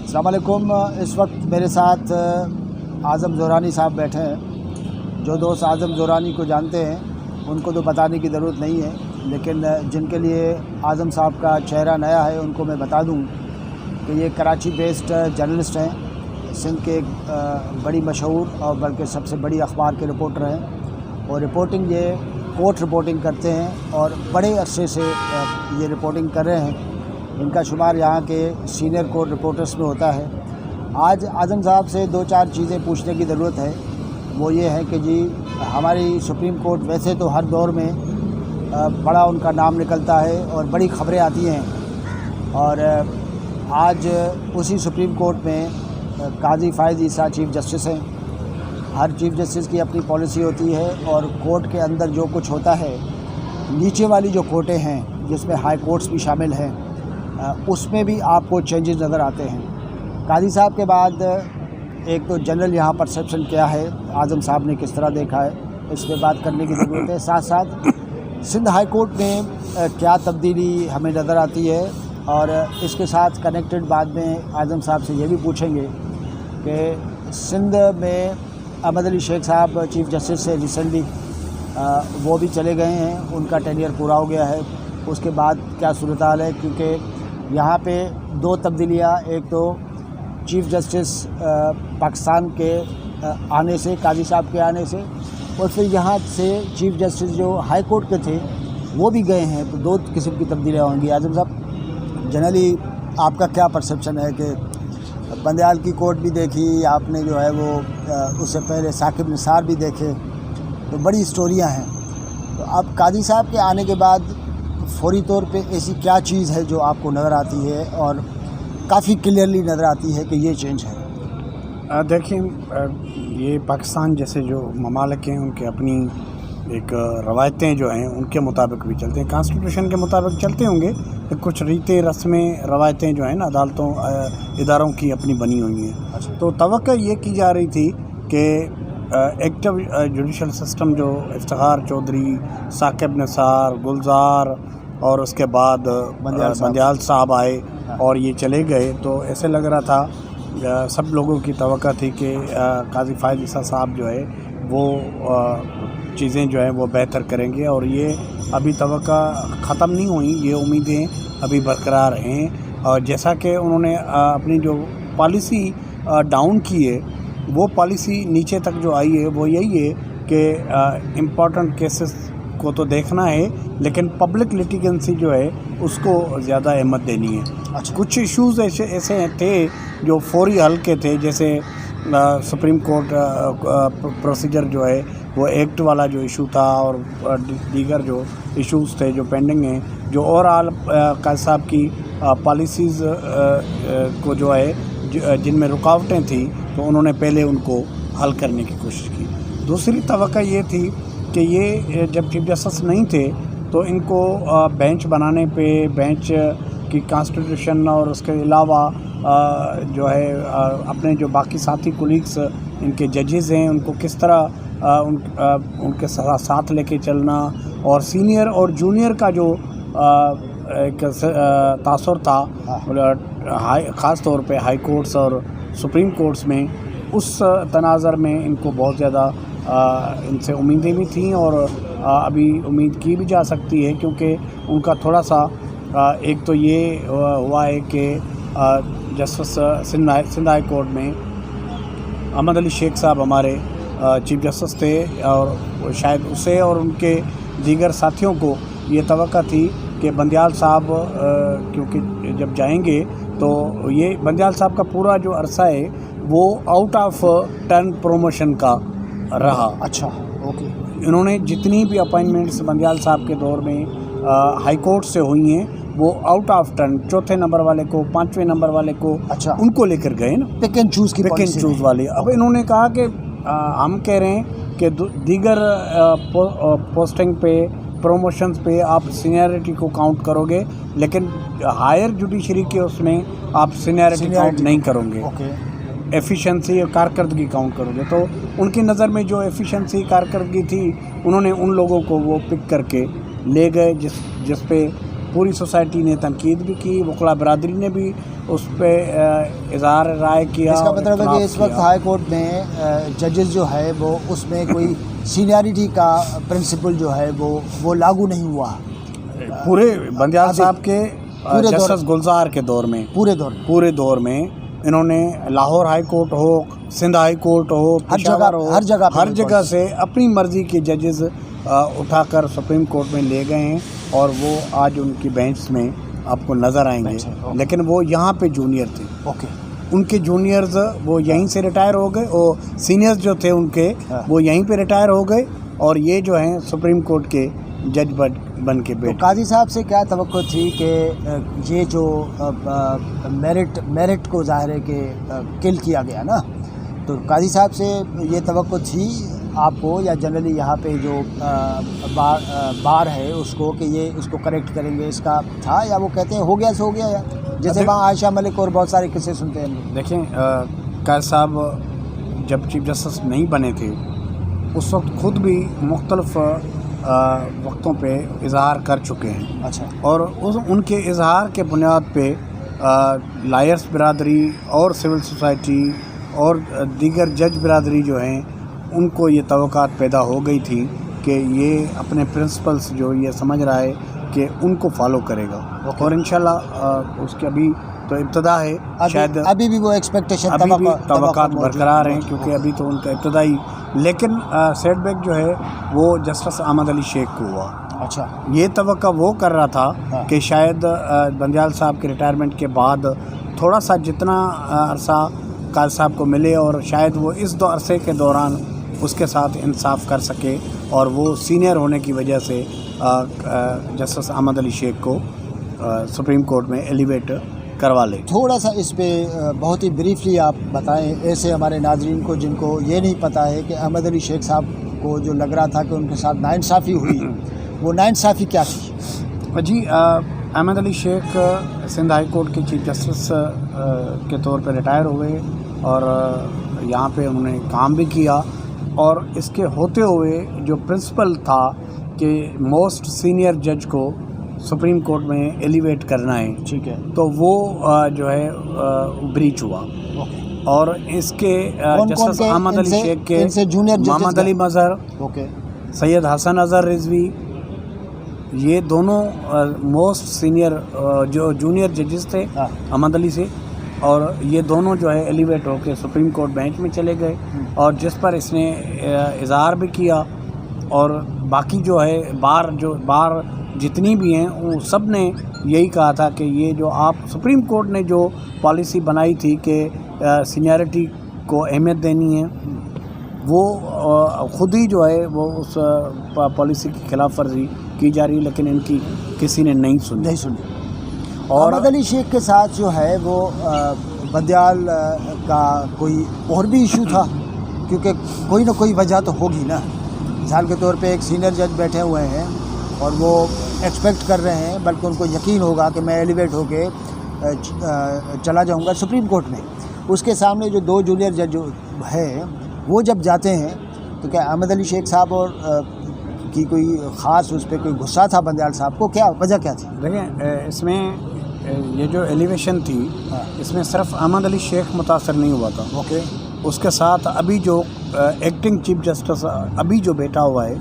अस्सलाम वालेकुम। इस वक्त मेरे साथ आज़म ज़ोरानी साहब बैठे हैं। जो दोस्त आज़म ज़ोरानी को जानते हैं उनको तो बताने की ज़रूरत नहीं है, लेकिन जिनके लिए आज़म साहब का चेहरा नया है उनको मैं बता दूं कि ये कराची बेस्ड जर्नलिस्ट हैं। सिंध के एक बड़ी मशहूर और बल्कि सबसे बड़ी अखबार के रिपोर्टर हैं और रिपोर्टिंग ये कोर्ट रिपोर्टिंग करते हैं और बड़े अरसे से ये रिपोर्टिंग कर रहे हैं। इनका शुमार यहाँ के सीनियर कोर्ट रिपोर्टर्स में होता है। आज आज़म साहब से दो चार चीज़ें पूछने की ज़रूरत है। वो ये है कि जी हमारी सुप्रीम कोर्ट वैसे तो हर दौर में बड़ा उनका नाम निकलता है और बड़ी ख़बरें आती हैं, और आज उसी सुप्रीम कोर्ट में काजी फ़ाइज़ ईसा चीफ़ जस्टिस हैं। हर चीफ़ जस्टिस की अपनी पॉलिसी होती है और कोर्ट के अंदर जो कुछ होता है, नीचे वाली जो कोर्टें हैं जिसमें हाई कोर्ट्स भी शामिल हैं, उसमें भी आपको चेंजेस नज़र आते हैं। काजी साहब के बाद एक तो जनरल यहाँ परसेप्शन क्या है, आज़म साहब ने किस तरह देखा है, इस पर बात करने की ज़रूरत है। साथ साथ सिंध हाई कोर्ट में क्या तब्दीली हमें नज़र आती है, और इसके साथ कनेक्टेड बाद में आज़म साहब से ये भी पूछेंगे कि सिंध में अहमद अली शेख साहब चीफ़ जस्टिस से रिसेंटली वो भी चले गए हैं, उनका टेन्योर पूरा हो गया है। उसके बाद क्या सूरत हाल है, क्योंकि यहाँ पे दो तब्दीलियाँ, एक तो चीफ़ जस्टिस पाकिस्तान के आने से, काजी साहब के आने से, और फिर यहाँ से चीफ़ जस्टिस जो हाई कोर्ट के थे वो भी गए हैं, तो दो किस्म की तब्दीलियाँ होंगी। आज़म साहब, जनरली आपका क्या परसेप्शन है कि बंदयाल की कोर्ट भी देखी आपने, जो है वो उससे पहले साकिब निसार भी देखे, तो बड़ी स्टोरियाँ हैं। तो अब काजी साहब के आने के बाद फौरी तौर पे ऐसी क्या चीज़ है जो आपको नज़र आती है और काफ़ी क्लियरली नज़र आती है कि ये चेंज है? देखिए, ये पाकिस्तान जैसे जो ममालिक हैं उनके अपनी एक रवायतें जो हैं उनके मुताबिक भी चलते हैं, कॉन्स्टिट्यूशन के मुताबिक चलते होंगे। तो कुछ रीतें, रस्में, रवायतें जो हैं ना अदालतों इदारों की अपनी बनी हुई हैं। तो तवक्को ये की जा रही थी कि एक्टिव जुडिशल सिस्टम जो इफ्तिखार चौधरी, साकिब निसार, गुलजार और उसके बाद बंदयाल साहब आए और ये चले गए, तो ऐसे लग रहा था, सब लोगों की तवक्को थी कि काजी फ़ाइज़ ईसा साहब जो है वो चीज़ें जो हैं वो बेहतर करेंगे, और ये अभी तवक्को ख़त्म नहीं हुई, ये उम्मीदें अभी बरकरार हैं। और जैसा कि उन्होंने अपनी जो पॉलिसी डाउन की है, वो पॉलिसी नीचे तक जो आई है वो यही है कि इम्पॉर्टेंट केसेस को तो देखना है, लेकिन पब्लिक लिटिगेंसी जो है उसको ज़्यादा अहमियत देनी है। अच्छा। कुछ इश्यूज़ ऐसे थे जो फौरी हल के थे, जैसे सुप्रीम कोर्ट प्रोसीजर जो है वो एक्ट वाला जो इशू था, और दीगर जो इश्यूज़ थे जो पेंडिंग हैं, जो ओवरऑल काजी साहब की पॉलिसीज़ को जो है जिनमें रुकावटें थी, तो उन्होंने पहले उनको हल करने की कोशिश की। दूसरी तवक्को ये थी कि ये जब चीफ जस्टिस नहीं थे तो इनको बेंच बनाने पे, बेंच की कॉन्स्टिट्यूशन और उसके अलावा जो है अपने जो बाकी साथी कोलीग्स इनके जजेज़ हैं उनको किस तरह उनके साथ लेके चलना, और सीनियर और जूनियर का जो एक तासुर था ख़ास तौर पे हाई कोर्ट्स और सुप्रीम कोर्ट्स में, उस तनाज़र में इनको बहुत ज़्यादा इनसे उम्मीदें भी थीं, और अभी उम्मीद की भी जा सकती है, क्योंकि उनका थोड़ा सा एक तो ये हुआ है कि जस्टिस सिंध हाई कोर्ट में अहमद अली शेख साहब हमारे चीफ जस्टिस थे, और शायद उसे और उनके दीगर साथियों को ये तवक्को थी कि बंदयाल साहब क्योंकि जब जाएंगे तो ये बंदयाल साहब का पूरा जो अरसा है वो आउट ऑफ टर्न प्रोमोशन का रहा। अच्छा, ओके। इन्होंने जितनी भी अपॉइंटमेंट्स बंदयाल साहब के दौर में हाई कोर्ट से हुई हैं वो आउट ऑफ टर्न, चौथे नंबर वाले को, पाँचवें नंबर वाले को, अच्छा, उनको लेकर गए ना, पिक एंड चूज़ वाले। अब इन्होंने कहा कि हम कह रहे हैं कि दीगर पोस्टिंग पे, प्रमोशंस पे आप सीनियरिटी को काउंट करोगे, लेकिन हायर जुडिशरी के उसमें आप सीनियरिटी काउंट नहीं करोगे, एफिशिएंसी और कारकर्दगी काउंट करोगे। तो उनकी नज़र में जो एफिशिएंसी कारकर्दगी थी, उन्होंने उन लोगों को वो पिक करके ले गए जिस पे पूरी सोसाइटी ने तनकीद भी की, वकला बरादरी ने भी उस पे इज़हार राय किया। इसका और मतलब है कि इख्तलाफ इस वक्त किया। हाई कोर्ट में जजेस जो है वो उसमें कोई सीनियरिटी का प्रिंसिपल जो है वो लागू नहीं हुआ पूरे बंदियाल अभी- साहब के पूरे दौर- जस्टिस गुलजार के दौर में, पूरे दौर में इन्होंने लाहौर हाई कोर्ट हो, सिंध हाई कोर्ट हो, पेशावर हो, हर जगह से अपनी मर्ज़ी के जजेस उठाकर सुप्रीम कोर्ट में ले गए हैं और वो आज उनकी बेंच में आपको नज़र आएंगे। लेकिन वो यहाँ पे जूनियर थे। ओके, उनके जूनियर्स वो यहीं से रिटायर हो गए और सीनियर्स जो थे उनके वो यहीं पे रिटायर हो गए और ये जो हैं सुप्रीम कोर्ट के जज बन के तो बैठे। काजी साहब से क्या तवक्को थी कि ये जो मेरिट को ज़ाहिर है कि किल किया गया ना, तो काजी साहब से ये तवक्को थी आपको या जनरली यहाँ पे जो बार है उसको कि ये उसको करेक्ट करेंगे, इसका था या वो कहते हैं हो गया सो हो गया, या जैसे वहाँ आयशा मलिक और बहुत सारे किस्से सुनते हैं? देखें, काजी साहब जब चीफ जस्टिस नहीं बने थे उस वक्त खुद भी मुख्तलिफ वक्तों पे इजहार कर चुके हैं। अच्छा, और उनके इजहार के बुनियाद पे लायर्स बिरादरी और सिविल सोसाइटी और दीगर जज बिरादरी जो हैं उनको ये तवक्कात पैदा हो गई थी कि ये अपने प्रिंसिपल्स जो ये समझ रहा है कि उनको फॉलो करेगा। और इंशाल्लाह उसके अभी तो इब्तदा है, शायद अभी भी वो एक्सपेक्टेशन अभी भी तवक्कात बरकरार हैं क्योंकि अभी तो उनका इब्तदाई, लेकिन सेटबैक जो है वो जस्टिस अहमद अली शेख को हुआ। अच्छा, ये तवक्का वो कर रहा था हाँ। कि शायद बंदियाल साहब के रिटायरमेंट के बाद थोड़ा सा जितना अरसा काजी साहब को मिले और शायद वो इस अरसे के दौरान उसके साथ इंसाफ कर सके और वो सीनियर होने की वजह से जस्टिस अहमद अली शेख को सुप्रीम कोर्ट में एलिवेट करवा ले। थोड़ा सा इस पे बहुत ही ब्रीफली आप बताएं ऐसे हमारे नाजरीन को जिनको ये नहीं पता है कि अहमद अली शेख साहब को जो लग रहा था कि उनके साथ नाइंसाफ़ी हुई, वो नाइंसाफ़ी क्या थी? जी, अहमद अली शेख सिंध हाई कोर्ट के चीफ जस्टिस के तौर पर रिटायर हुए और यहाँ पे उन्होंने काम भी किया और इसके होते हुए जो प्रिंसिपल था कि मोस्ट सीनियर जज को सुप्रीम कोर्ट में एलिवेट करना है, ठीक है, तो वो जो है ब्रीच हुआ। ओके, और इसके जस्टिस अहमद अली शेख के इनसे जूनियर मोहम्मद अली मज़हर, ओके, सैयद हसन अज़हर रिजवी, ये दोनों मोस्ट सीनियर जो जूनियर जजेस थे हाँ। अहमद अली से, और ये दोनों जो है एलिवेट होकर सुप्रीम कोर्ट बेंच में चले गए और जिस पर इसने इज़हार भी किया और बाकी जो है बार जितनी भी हैं वो सब ने यही कहा था कि ये जो आप सुप्रीम कोर्ट ने जो पॉलिसी बनाई थी कि सीनियरिटी को अहमियत देनी है, वो ख़ुद ही जो है वो उस पॉलिसी की खिलाफ वर्जी की जा रही है, लेकिन इनकी किसी ने नहीं सुनी। और अहमद अली शेख के साथ जो है वो बंदियाल का कोई और भी इशू था, क्योंकि कोई ना कोई वजह तो होगी ना। मिसाल के तौर पे एक सीनियर जज बैठे हुए हैं और वो एक्सपेक्ट कर रहे हैं, बल्कि उनको यकीन होगा कि मैं एलिवेट होके चला जाऊंगा सुप्रीम कोर्ट में। उसके सामने जो दो जूनियर जज है वो जब जाते हैं तो क्या अहमद अली शेख साहब और की कोई ख़ास उस पर कोई गुस्सा था बंदियाल साहब को, क्या वजह क्या थी? देखिए, इसमें ये जो एलिवेशन थी इसमें सिर्फ अहमद अली शेख मुतासर नहीं हुआ था। ओके, उसके साथ अभी जो एक्टिंग चीफ जस्टिस अभी जो बैठा हुआ है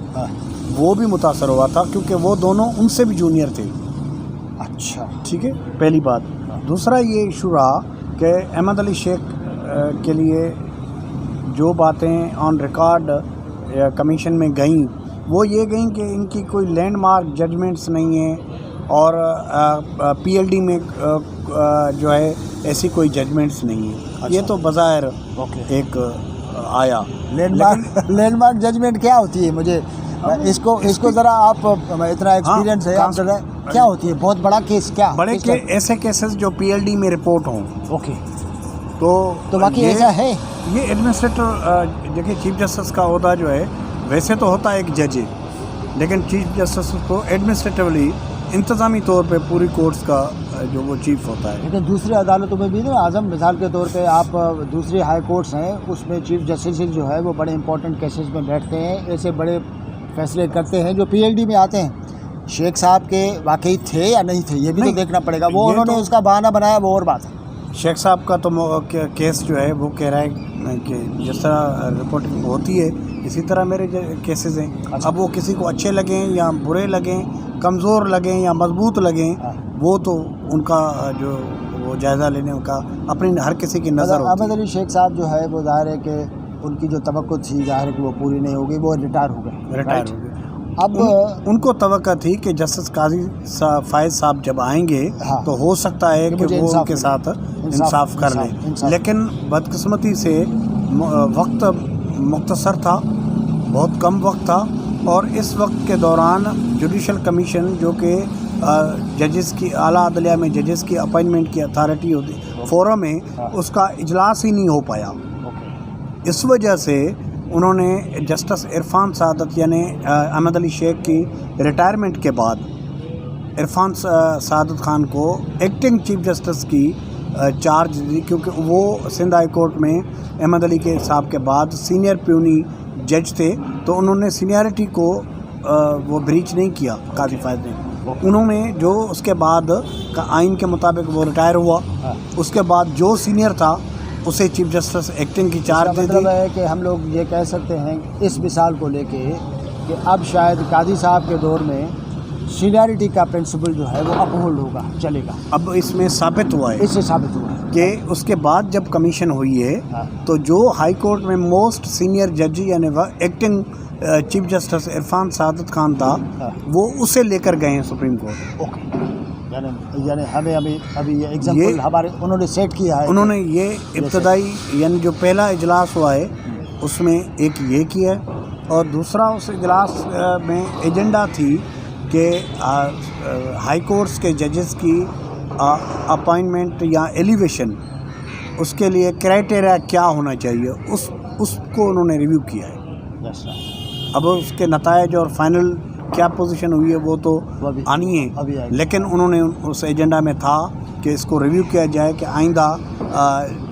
वो भी मुतासर हुआ था, क्योंकि वो दोनों उनसे भी जूनियर थे। अच्छा, ठीक है, पहली बात। दूसरा ये इशू रहा कि अहमद अली शेख के लिए जो बातें ऑन रिकॉर्ड कमीशन में गईं वो ये गईं कि इनकी कोई लैंडमार्क जजमेंट्स नहीं है और पीएलडी में जो है ऐसी कोई जजमेंट्स नहीं है। अच्छा। ये तो बज़ाहिर एक आया। लैंडमार्क जजमेंट क्या होती है? मुझे इसको ज़रा आप, इतना एक्सपीरियंस है, आप ज़रा क्या होती है? बहुत बड़ा केस? क्या बड़े ऐसे केसेस जो पीएलडी में रिपोर्ट हों। ओके, तो बाकी ऐसा है। ये एडमिनिस्ट्रेटर, देखिए, चीफ जस्टिस का ओहदा जो है वैसे तो होता है एक जज, लेकिन चीफ जस्टिस को एडमिनिस्ट्रेटिवली इंतज़ामी तौर पे पूरी कोर्ट्स का जो वो चीफ होता है। लेकिन दूसरी अदालतों में भी ना आज़म, मिसाल के तौर पे आप दूसरी हाई कोर्ट्स हैं उसमें चीफ जस्टिस जो है वो बड़े इंपॉर्टेंट केसेस में बैठते हैं, ऐसे बड़े फैसले करते हैं जो पीएलडी में आते हैं। शेख साहब के वाकई थे या नहीं थे, ये भी तो नहीं, देखना पड़ेगा। वो ये उन्होंने तो- उसका बहाना बनाया, वो और बात है। शेख साहब का तो केस जो है वो कह रहा है कि जिस तरह रिपोर्टिंग होती है इसी तरह मेरे केसेस हैं। अच्छा। अब वो किसी को अच्छे लगें या बुरे लगें, कमज़ोर लगें या मजबूत लगें, हाँ। वो तो उनका जो वो जायज़ा लेने का अपनी हर किसी की नज़र होती अहमद है। अली शेख साहब जो है वो ज़ाहिर है कि उनकी जो तवक्को थी ज़ाहिर है कि वो पूरी नहीं होगी, वो रिटायर हो गए। रिटायर हो गए। अब उनको तवक्का थी कि जस्टिस काजी फायद साहब जब आएंगे हाँ। तो हो सकता है कि कि मुझे वो इंसाफ उनके मिले। साथ इंसाफ कर लें, इंसाफ। लेकिन बदकिस्मती से वक्त मुख्तसर था, बहुत कम वक्त था, और इस वक्त के दौरान जुडिशल कमीशन जो कि जजेस की आला अदलिया में जजेस की अपॉइंटमेंट की अथॉरिटी होती फोरम है, हाँ। उसका इजलास ही नहीं हो पाया। इस वजह से उन्होंने जस्टिस इरफान सादत यानी अहमद अली शेख की रिटायरमेंट के बाद इरफान सादत खान को एक्टिंग चीफ जस्टिस की चार्ज दी, क्योंकि वो सिंध हाई कोर्ट में अहमद अली के साहब के बाद सीनियर प्यूनी जज थे, तो उन्होंने सीनियरिटी को वो ब्रीच नहीं किया काजी फायद ने। उन्होंने जो उसके बाद का आइन के मुताबिक वो रिटायर हुआ, उसके बाद जो सीनियर था उसे चीफ जस्टिस एक्टिंग की चार्ज दे दी। मतलब है कि हम लोग ये कह सकते हैं इस मिसाल को लेके कि अब शायद काजी साहब के दौर में सीनियरिटी का प्रिंसिपल जो है वो अपहोल्ड होगा, चलेगा। अब इसमें साबित हुआ है इससे साबित हुआ है कि उसके बाद जब कमीशन हुई है हाँ। तो जो हाई कोर्ट में मोस्ट सीनियर जज यानी एक्टिंग चीफ जस्टिस इरफान सादत खान था, हाँ। वो उसे लेकर गए हैं सुप्रीम कोर्ट। ओके, यानी हमें अभी ये एग्जाम्पल हमारे उन्होंने सेट किया है। उन्होंने ये इब्तदाई यानी जो पहला इजलास हुआ है उसमें एक ये किया है, और दूसरा उस इजलास में एजेंडा थी कि हाई कोर्ट्स के जजेस की अपॉइंटमेंट या एलिवेशन, उसके लिए क्राइटेरिया क्या होना चाहिए, उसको उन्होंने रिव्यू किया है। अब उसके नतायज और फाइनल क्या पोजीशन हुई है वो तो आनी है, लेकिन उन्होंने उस एजेंडा में था कि इसको रिव्यू किया जाए कि आइंदा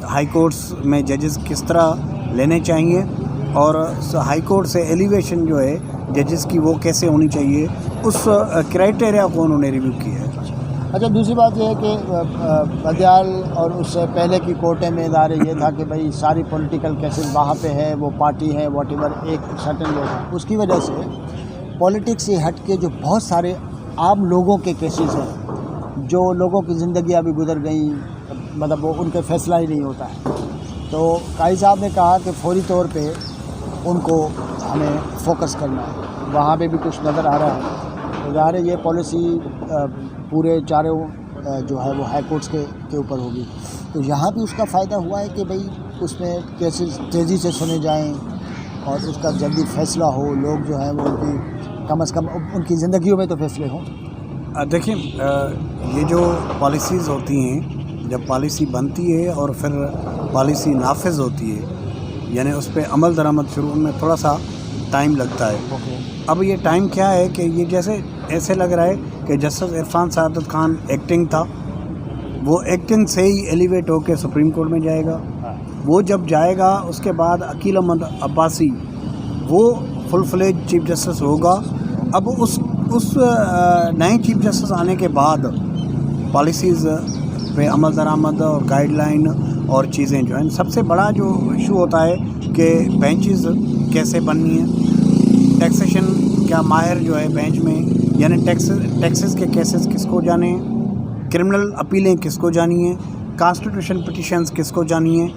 हाई कोर्ट्स में जजेस किस तरह लेने चाहिए, और हाई कोर्ट से एलिवेशन जो है जजेस की वो कैसे होनी चाहिए, उस क्राइटेरिया को उन्होंने रिव्यू किया है। अच्छा, दूसरी बात यह है कि बदियाल और उससे पहले की कोर्टें में इदारे ये था कि भाई सारी पॉलिटिकल केसेस वहाँ पे है, वो पार्टी है वॉटेवर, एक सर्टेन लोग हैं, उसकी वजह से पॉलिटिक्स से हट के जो बहुत सारे आम लोगों के केसेस हैं, जो लोगों की ज़िंदगी अभी गुजर गई, मतलब वो उनके फैसला ही नहीं होता है। तो काजी साहब ने कहा कि फौरी तौर पे उनको हमें फोकस करना है, वहाँ पे भी कुछ नज़र आ रहा है। तो ज़ाहिर है ये पॉलिसी पूरे चारों जो है वो हाई कोर्ट्स के ऊपर होगी। तो यहाँ भी उसका फ़ायदा हुआ है कि भाई उसमें केसेस तेज़ी से सुने जाएं और उसका जल्दी फैसला हो, लोग जो हैं वो उनकी कम से कम उनकी ज़िंदगियों में तो फैसले हों। देखिए, ये जो पॉलिसीज़ होती हैं, जब पॉलिसी बनती है और फिर पॉलिसी नाफिज होती है, यानी उस पर अमल दरामद शुरू में थोड़ा सा टाइम लगता है। अब ये टाइम क्या है कि ये जैसे ऐसे लग रहा है कि जस्टिस इरफान सादत खान एक्टिंग था, वो एक्टिंग से ही एलिवेट होकर सुप्रीम कोर्ट में जाएगा। वो जब जाएगा उसके बाद अकील अहमद अब्बासी वो फुल फ्लेज चीफ जस्टिस होगा। अब उस नए चीफ जस्टिस आने के बाद पॉलिसीज़ पे अमल दरामद और गाइडलाइन और चीज़ें जो हैं, सबसे बड़ा जो इशू होता है कि बेंचेस कैसे बननी है, टैक्सेशन क्या माहिर जो है बेंच में, यानी टैक्सेस के केसेस किसको जाने हैं, क्रिमिनल अपीलें किसको जानी है, कॉन्स्टिट्यूशन पिटिशंस किसको जानी है,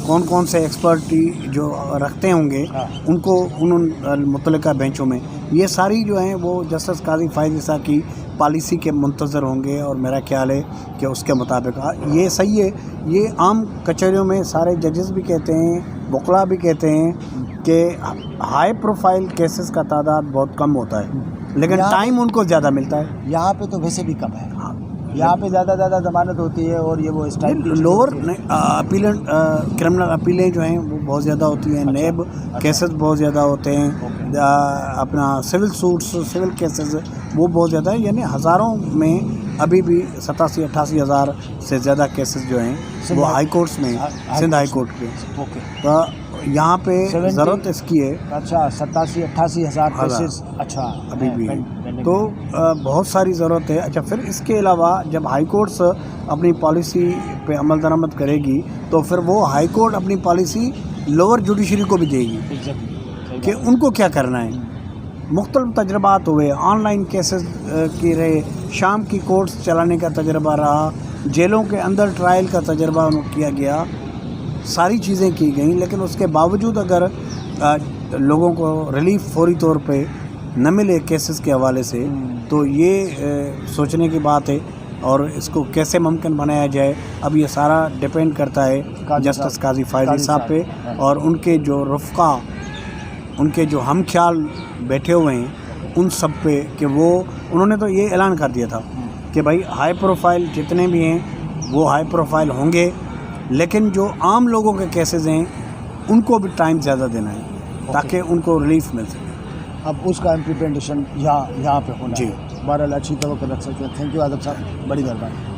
कौन कौन से एक्सपर्टी जो रखते होंगे उनको उन मुतल्लिका बेंचों में, ये सारी जो हैं वो जस्टिस काजी फायद ईसा की पॉलिसी के मुंतज़र होंगे। और मेरा ख्याल है कि उसके मुताबिक ये सही है। ये आम कचहरियों में सारे जजेस भी कहते हैं, वकला भी कहते हैं कि हाई प्रोफाइल केसेस का तादाद बहुत कम होता है, लेकिन टाइम उनको ज़्यादा मिलता है। यहाँ पे तो वैसे भी कम है, यहाँ पे ज़्यादा ज़मानत होती है और ये वो इस टाइप की लोअर अपीलें, क्रिमिनल अपीलें जो हैं वो बहुत ज़्यादा होती हैं। नेब केसेस बहुत ज़्यादा होते हैं। अपना सिविल सूट्स, सिविल केसेस वो बहुत ज़्यादा है, यानी हज़ारों में अभी भी 87-88 हज़ार से ज़्यादा केसेस जो हैं वो हाई कोर्ट्स में, सिंध हाई कोर्ट के। तो यहाँ पे ज़रूरत इसकी है। अच्छा, 87-88 हज़ार केसेस। अच्छा, अभी भी تو بہت ساری ضرورت ہے. اچھا پھر اس کے علاوہ جب ہائی کورٹس اپنی پالیسی پہ عمل درآمد کرے گی تو پھر وہ ہائی کورٹ اپنی پالیسی لوور جوڈیشری کو بھی دے گی کہ ان کو کیا کرنا ہے. مختلف تجربات ہوئے, آن لائن کیسز کی رہے, شام کی کورٹس چلانے کا تجربہ رہا, جیلوں کے اندر ٹرائل کا تجربہ کیا گیا, ساری چیزیں کی گئیں. لیکن اس کے باوجود اگر لوگوں کو ریلیف فوری طور پہ نہ ملے کیسز کے حوالے سے, تو یہ سوچنے کی بات ہے. اور اس کو کیسے ممکن بنایا جائے, اب یہ سارا ڈپینڈ کرتا ہے جسٹس قاضی فائزی صاحب پہ اور ان کے جو رفقا, ان کے جو ہم خیال بیٹھے ہوئے ہیں ان سب پہ, کہ وہ انہوں نے تو یہ اعلان کر دیا تھا کہ بھائی ہائی پروفائل جتنے بھی ہیں وہ ہائی پروفائل ہوں گے, لیکن جو عام لوگوں کے کیسز ہیں ان کو بھی ٹائم زیادہ دینا ہے تاکہ ان کو ریلیف مل سکے. اب اس کا امپلیمنٹیشن یہاں پہ ہونا جی. بہرحال اچھی توقع رکھ سکتے ہیں. تھینک یو آدم صاحب, بڑی مہربانی.